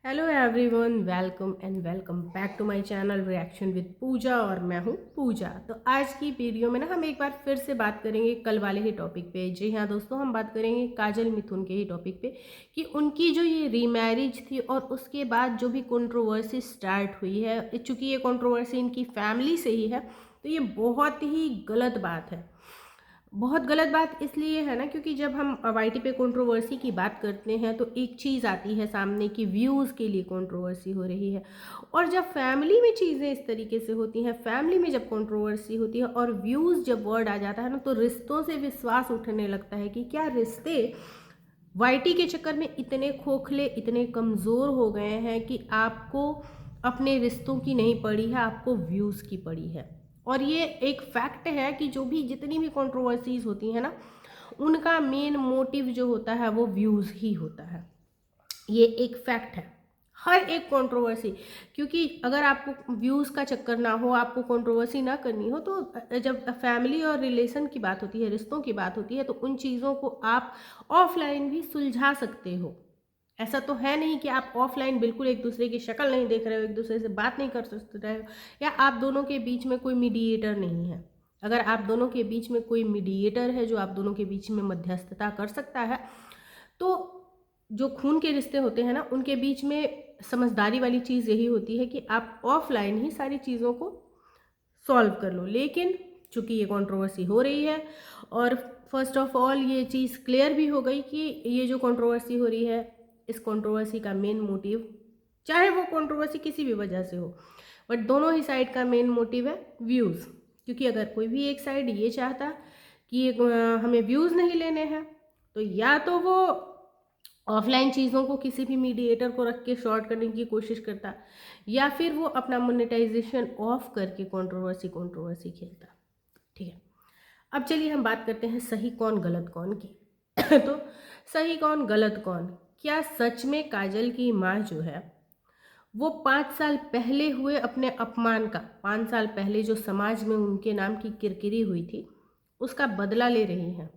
Hello everyone, welcome and welcome back to my channel reaction with Pooja. और मैं हूँ पूजा। तो आज की वीडियो में ना हम एक बार फिर से बात करेंगे कल वाले ही टॉपिक पे। जी हाँ दोस्तों, हम बात करेंगे काजल मिथुन के ही टॉपिक पे कि उनकी जो ये रीमैरिज थी और उसके बाद जो भी कंट्रोवर्सी स्टार्ट हुई है। चूँकि ये कंट्रोवर्सी इनकी फैमिली से ही है, तो ये बहुत ही गलत बात है। बहुत गलत बात इसलिए है ना, क्योंकि जब हम वाईटी पे कंट्रोवर्सी की बात करते हैं तो एक चीज़ आती है सामने कि व्यूज़ के लिए कंट्रोवर्सी हो रही है। और जब फैमिली में चीज़ें इस तरीके से होती हैं, फैमिली में जब कंट्रोवर्सी होती है और व्यूज़ जब वर्ड आ जाता है ना, तो रिश्तों से विश्वास उठने लगता है कि क्या रिश्ते वाईटी के चक्कर में इतने खोखले, इतने कमज़ोर हो गए हैं कि आपको अपने रिश्तों की नहीं पड़ी है, आपको व्यूज़ की पड़ी है। और ये एक फैक्ट है कि जो भी जितनी भी कंट्रोवर्सीज होती हैं ना, उनका मेन मोटिव जो होता है वो व्यूज़ ही होता है। ये एक फैक्ट है हर एक कंट्रोवर्सी। क्योंकि अगर आपको व्यूज़ का चक्कर ना हो, आपको कंट्रोवर्सी ना करनी हो, तो जब फैमिली और रिलेशन की बात होती है, रिश्तों की बात होती है, तो उन चीज़ों को आप ऑफलाइन भी सुलझा सकते हो। ऐसा तो है नहीं कि आप ऑफलाइन बिल्कुल एक दूसरे की शक्ल नहीं देख रहे हो, एक दूसरे से बात नहीं कर सकते रहे हो, या आप दोनों के बीच में कोई मीडिएटर नहीं है। अगर आप दोनों के बीच में कोई मीडिएटर है जो आप दोनों के बीच में मध्यस्थता कर सकता है, तो जो खून के रिश्ते होते हैं ना, उनके बीच में समझदारी वाली चीज़ यही होती है कि आप ऑफलाइन ही सारी चीज़ों को सॉल्व कर लो। लेकिन चूंकि ये कंट्रोवर्सी हो रही है, और फर्स्ट ऑफ ऑल ये चीज़ क्लियर भी हो गई कि ये जो कंट्रोवर्सी हो रही है, इस कंट्रोवर्सी का मेन मोटिव, चाहे वो कंट्रोवर्सी किसी भी वजह से हो, बट दोनों ही साइड का मेन मोटिव है व्यूज़। क्योंकि अगर कोई भी एक साइड ये चाहता कि हमें व्यूज़ नहीं लेने हैं, तो या तो वो ऑफलाइन चीज़ों को किसी भी मीडिएटर को रख के शॉर्ट करने की कोशिश करता, या फिर वो अपना मोनेटाइजेशन ऑफ करके कंट्रोवर्सी कंट्रोवर्सी खेलता। ठीक है, अब चलिए हम बात करते हैं सही कौन गलत कौन की। तो सही कौन गलत कौन, क्या सच में काजल की माँ जो है वो 5 साल पहले हुए अपने अपमान का, 5 साल पहले जो समाज में उनके नाम की किरकिरी हुई थी, उसका बदला ले रही हैं?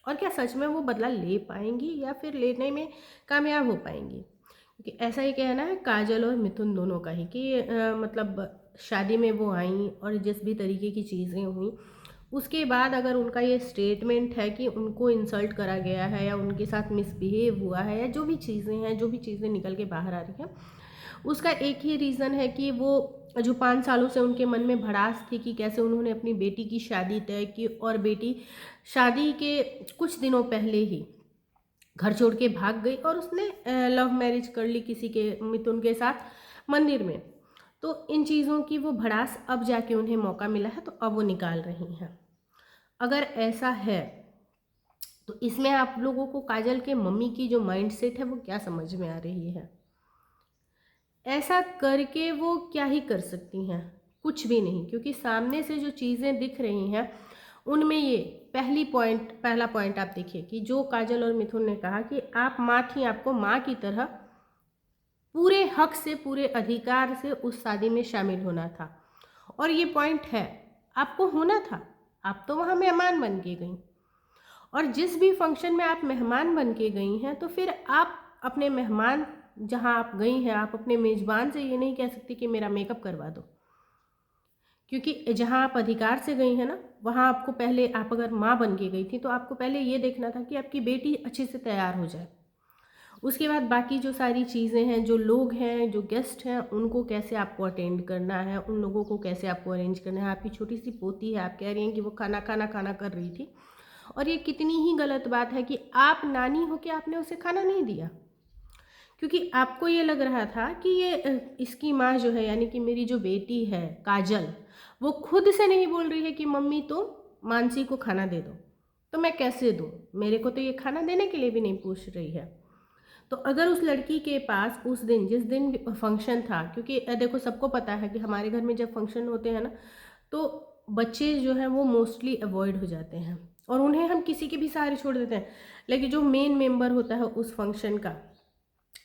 और क्या सच में वो बदला ले पाएंगी या फिर लेने में कामयाब हो पाएंगी? क्योंकि ऐसा ही कहना है काजल और मिथुन दोनों का ही कि मतलब शादी में वो आई और जिस भी तरीके की चीज़ें हुई, उसके बाद अगर उनका ये स्टेटमेंट है कि उनको इंसल्ट करा गया है या उनके साथ मिसबिहेव हुआ है, या जो भी चीज़ें हैं, जो भी चीज़ें निकल के बाहर आ रही हैं, उसका एक ही रीज़न है कि वो जो 5 सालों से उनके मन में भड़ास थी कि कैसे उन्होंने अपनी बेटी की शादी तय की, और बेटी शादी के कुछ दिनों पहले ही घर छोड़ के भाग गई और उसने लव मैरिज कर ली किसी के, मिथुन के साथ, मंदिर में। तो इन चीज़ों की वो भड़ास अब जाके उन्हें मौका मिला है, तो अब वो निकाल रही हैं। अगर ऐसा है तो इसमें आप लोगों को काजल के मम्मी की जो माइंडसेट है वो क्या समझ में आ रही है? ऐसा करके वो क्या ही कर सकती हैं? कुछ भी नहीं, क्योंकि सामने से जो चीज़ें दिख रही हैं उनमें ये पहला पॉइंट आप देखिए कि जो काजल और मिथुन ने कहा कि आप माँ थी, आपको माँ की तरह पूरे हक से, पूरे अधिकार से उस शादी में शामिल होना था। और ये पॉइंट है, आपको होना था। आप तो वहाँ मेहमान बन के गई, और जिस भी फंक्शन में आप मेहमान बन के गई हैं, तो फिर आप अपने मेहमान, जहाँ आप गई हैं, आप अपने मेज़बान से ये नहीं कह सकती कि मेरा मेकअप करवा दो। क्योंकि जहाँ आप अधिकार से गई हैं ना, वहाँ आपको पहले, आप अगर माँ बन के गई थी तो आपको पहले ये देखना था कि आपकी बेटी अच्छे से तैयार हो जाए। उसके बाद बाकी जो सारी चीज़ें हैं, जो लोग हैं, जो गेस्ट हैं, उनको कैसे आपको अटेंड करना है, उन लोगों को कैसे आपको अरेंज करना है। आपकी छोटी सी पोती है, आप कह रही हैं कि वो खाना खाना खाना कर रही थी, और ये कितनी ही गलत बात है कि आप नानी हो के आपने उसे खाना नहीं दिया। क्योंकि आपको ये लग रहा था कि ये इसकी माँ जो है, यानी कि मेरी जो बेटी है काजल, वो खुद से नहीं बोल रही है कि मम्मी तुम मानसी को खाना दे दो, तो मैं कैसे दूँ? मेरे को तो ये खाना देने के लिए भी नहीं पूछ रही है। तो अगर उस लड़की के पास उस दिन, जिस दिन फंक्शन था, क्योंकि देखो सबको पता है कि हमारे घर में जब फंक्शन होते हैं ना, तो बच्चे जो हैं वो मोस्टली अवॉइड हो जाते हैं और उन्हें हम किसी के भी सहारे छोड़ देते हैं। लेकिन जो मेन मेंबर होता है उस फंक्शन का,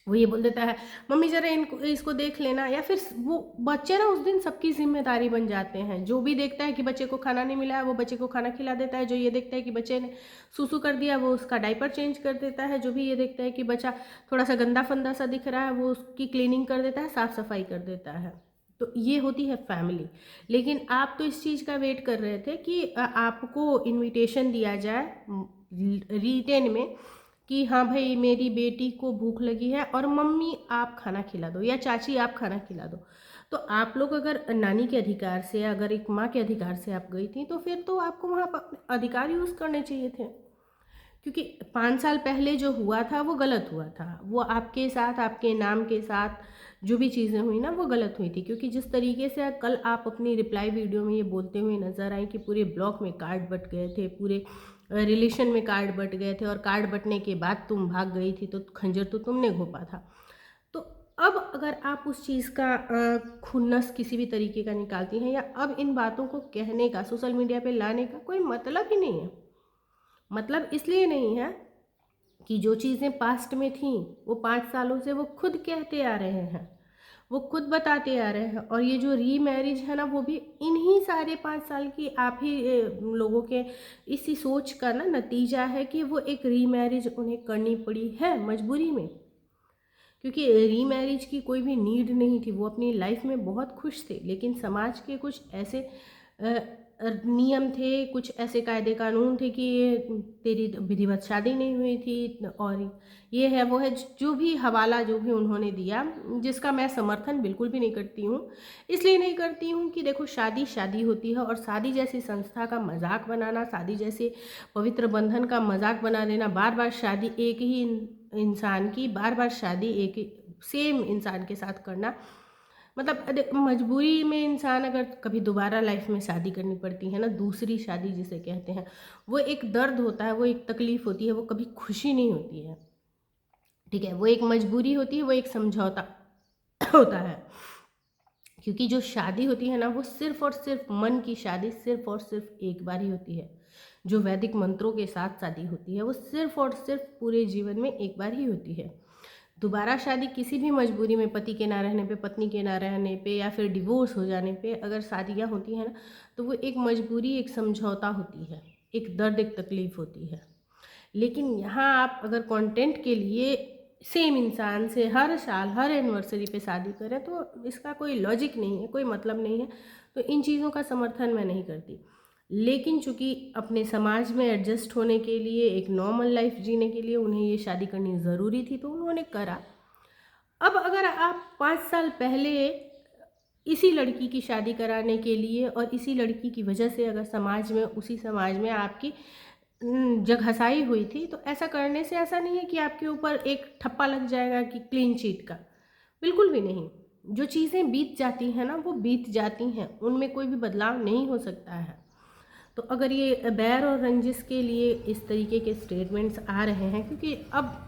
वो ये बोल देता है मम्मी ज़रा इनको इसको देख लेना, या फिर वो बच्चे ना उस दिन सबकी ज़िम्मेदारी बन जाते हैं। जो भी देखता है कि बच्चे को खाना नहीं मिला है वो बच्चे को खाना खिला देता है, जो ये देखता है कि बच्चे ने सूसू कर दिया वो उसका डायपर चेंज कर देता है, जो भी ये देखता है कि बच्चा थोड़ा सा गंदा फंदा सा दिख रहा है वो उसकी क्लीनिंग कर देता है, साफ़ सफाई कर देता है। तो ये होती है फैमिली। लेकिन आप तो इस चीज़ का वेट कर रहे थे कि आपको इनविटेशन दिया जाए रिटेन में कि हाँ भाई मेरी बेटी को भूख लगी है और मम्मी आप खाना खिला दो या चाची आप खाना खिला दो। तो आप लोग अगर नानी के अधिकार से, अगर एक माँ के अधिकार से आप गई थी, तो फिर तो आपको वहाँ पर अपने अधिकार यूज़ करने चाहिए थे। क्योंकि 5 साल पहले जो हुआ था वो गलत हुआ था, वो आपके साथ, आपके नाम के साथ जो भी चीज़ें हुई ना वो गलत हुई थी। क्योंकि जिस तरीके से कल आप अपनी रिप्लाई वीडियो में ये बोलते हुए नज़र आई कि पूरे ब्लॉक में कार्ड बट गए थे, पूरे रिलेशन में कार्ड बट गए थे और कार्ड बटने के बाद तुम भाग गई थी, तो खंजर तो तुमने घोंपा था। तो अब अगर आप उस चीज़ का खुन्नस किसी भी तरीके का निकालती हैं, या अब इन बातों को कहने का, सोशल मीडिया पे लाने का कोई मतलब ही नहीं है। मतलब इसलिए नहीं है कि जो चीज़ें पास्ट में थीं वो 5 सालों से वो खुद कहते आ रहे हैं, वो खुद बताते आ रहे हैं। और ये जो रीमैरिज है ना वो भी इन्हीं सारे 5 साल की आप ही लोगों के इसी सोच का ना नतीजा है कि वो एक रीमैरिज उन्हें करनी पड़ी है मजबूरी में। क्योंकि रीमैरिज की कोई भी नीड नहीं थी, वो अपनी लाइफ में बहुत खुश थे, लेकिन समाज के कुछ ऐसे नियम थे, कुछ ऐसे कायदे कानून थे कि ये तेरी विधिवत शादी नहीं हुई थी और ये है वो है, जो भी हवाला जो भी उन्होंने दिया, जिसका मैं समर्थन बिल्कुल भी नहीं करती हूँ। इसलिए नहीं करती हूँ कि देखो शादी शादी होती है, और शादी जैसी संस्था का मजाक बनाना, शादी जैसे पवित्र बंधन का मजाक बना देना, बार बार शादी एक ही इंसान की, बार बार शादी एक ही सेम इंसान के साथ करना, मतलब मजबूरी में इंसान अगर कभी दोबारा लाइफ में शादी करनी पड़ती है ना, दूसरी शादी जिसे कहते हैं, वो एक दर्द होता है, वो एक तकलीफ होती है, वो कभी खुशी नहीं होती है। ठीक है, वो एक मजबूरी होती है, वो एक समझौता होता है। क्योंकि जो शादी होती है ना वो सिर्फ और सिर्फ मन की शादी सिर्फ और सिर्फ एक बार ही होती है। जो वैदिक मंत्रों के साथ शादी होती है वो सिर्फ और सिर्फ पूरे जीवन में एक बार ही होती है। दोबारा शादी किसी भी मजबूरी में, पति के ना रहने पे, पत्नी के ना रहने पे, या फिर डिवोर्स हो जाने पे अगर शादियाँ होती हैं ना, तो वो एक मजबूरी, एक समझौता होती है, एक दर्द, एक तकलीफ होती है। लेकिन यहाँ आप अगर कंटेंट के लिए सेम इंसान से हर साल हर एनिवर्सरी पे शादी करें तो इसका कोई लॉजिक नहीं है, कोई मतलब नहीं है। तो इन चीज़ों का समर्थन मैं नहीं करती। लेकिन चूंकि अपने समाज में एडजस्ट होने के लिए, एक नॉर्मल लाइफ जीने के लिए उन्हें ये शादी करनी ज़रूरी थी, तो उन्होंने करा। अब अगर आप 5 साल पहले इसी लड़की की शादी कराने के लिए और इसी लड़की की वजह से अगर समाज में, उसी समाज में आपकी जगहसाई हुई थी, तो ऐसा करने से ऐसा नहीं है कि आपके ऊपर एक ठप्पा लग जाएगा कि क्लीन चिट का, बिल्कुल भी नहीं। जो चीज़ें बीत जाती हैं ना वो बीत जाती हैं, उनमें कोई भी बदलाव नहीं हो सकता है। तो अगर ये बैर और रंजिश के लिए इस तरीके के स्टेटमेंट्स आ रहे हैं, क्योंकि अब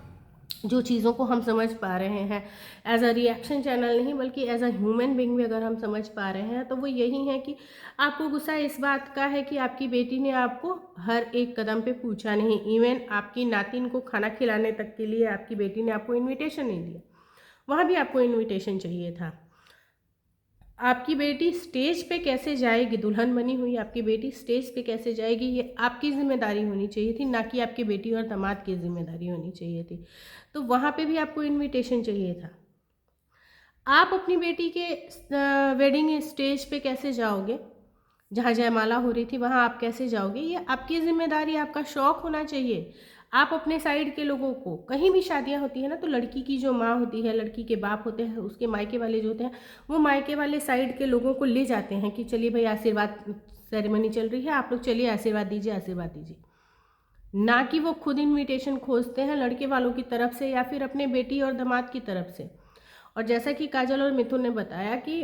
जो चीज़ों को हम समझ पा रहे हैं एज अ रिएक्शन चैनल नहीं बल्कि एज अ ह्यूमन बींग भी अगर हम समझ पा रहे हैं, तो वो यही है कि आपको गुस्सा इस बात का है कि आपकी बेटी ने आपको हर एक कदम पे पूछा नहीं। इवन आपकी नातिन को खाना खिलाने तक के लिए आपकी बेटी ने आपको इनविटेशन नहीं दिया, वहाँ भी आपको इनविटेशन चाहिए था। आपकी बेटी स्टेज पे कैसे जाएगी, दुल्हन बनी हुई आपकी बेटी स्टेज पे कैसे जाएगी, ये आपकी जिम्मेदारी होनी चाहिए थी, ना कि आपकी बेटी और दामाद की जिम्मेदारी होनी चाहिए थी। तो वहाँ पे भी आपको इनविटेशन चाहिए था। आप अपनी बेटी के वेडिंग स्टेज पे कैसे जाओगे, जहाँ जयमाला हो रही थी वहाँ आप कैसे जाओगे, ये आपकी जिम्मेदारी, आपका शौक होना चाहिए। आप अपने साइड के लोगों को, कहीं भी शादियाँ होती है ना तो लड़की की जो माँ होती है, लड़की के बाप होते हैं, उसके मायके वाले जो होते हैं, वो मायके वाले साइड के लोगों को ले जाते हैं कि चलिए भाई आशीर्वाद सेरेमनी चल रही है, आप लोग चलिए आशीर्वाद दीजिए, आशीर्वाद दीजिए। ना कि वो खुद इनविटेशन खोजते हैं लड़के वालों की तरफ से या फिर अपने बेटी और दामाद की तरफ से। और जैसा कि काजल और मिथुन ने बताया कि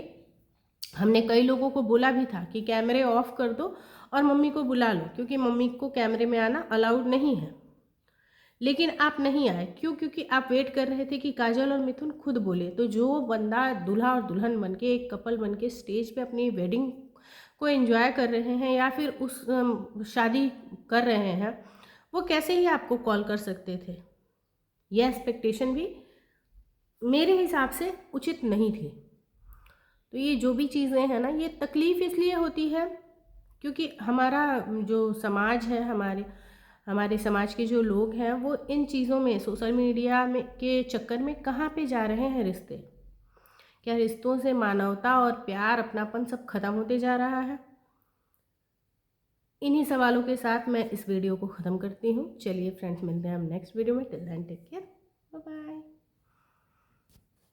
हमने कई लोगों को बोला भी था कि कैमरे ऑफ कर दो और मम्मी को बुला लो, क्योंकि मम्मी को कैमरे में आना अलाउड नहीं है। लेकिन आप नहीं आए, क्यों? क्योंकि आप वेट कर रहे थे कि काजल और मिथुन खुद बोले। तो जो बंदा दूल्हा और दुल्हन बन के, एक कपल बन के स्टेज पे अपनी वेडिंग को एंजॉय कर रहे हैं या फिर उस शादी कर रहे हैं, वो कैसे ही आपको कॉल कर सकते थे? यह एक्सपेक्टेशन भी मेरे हिसाब से उचित नहीं थे। तो ये जो भी चीज़ें हैं ना, ये तकलीफ़ इसलिए होती है क्योंकि हमारा जो समाज है, हमारे हमारे समाज के जो लोग हैं, वो इन चीज़ों में सोशल मीडिया में के चक्कर में कहाँ पे जा रहे हैं रिश्ते। क्या रिश्तों से मानवता और प्यार, अपनापन सब खत्म होते जा रहा है? इन्हीं सवालों के साथ मैं इस वीडियो को ख़त्म करती हूँ। चलिए फ्रेंड्स, मिलते हैं हम नेक्स्ट वीडियो में। Till then take care, bye bye.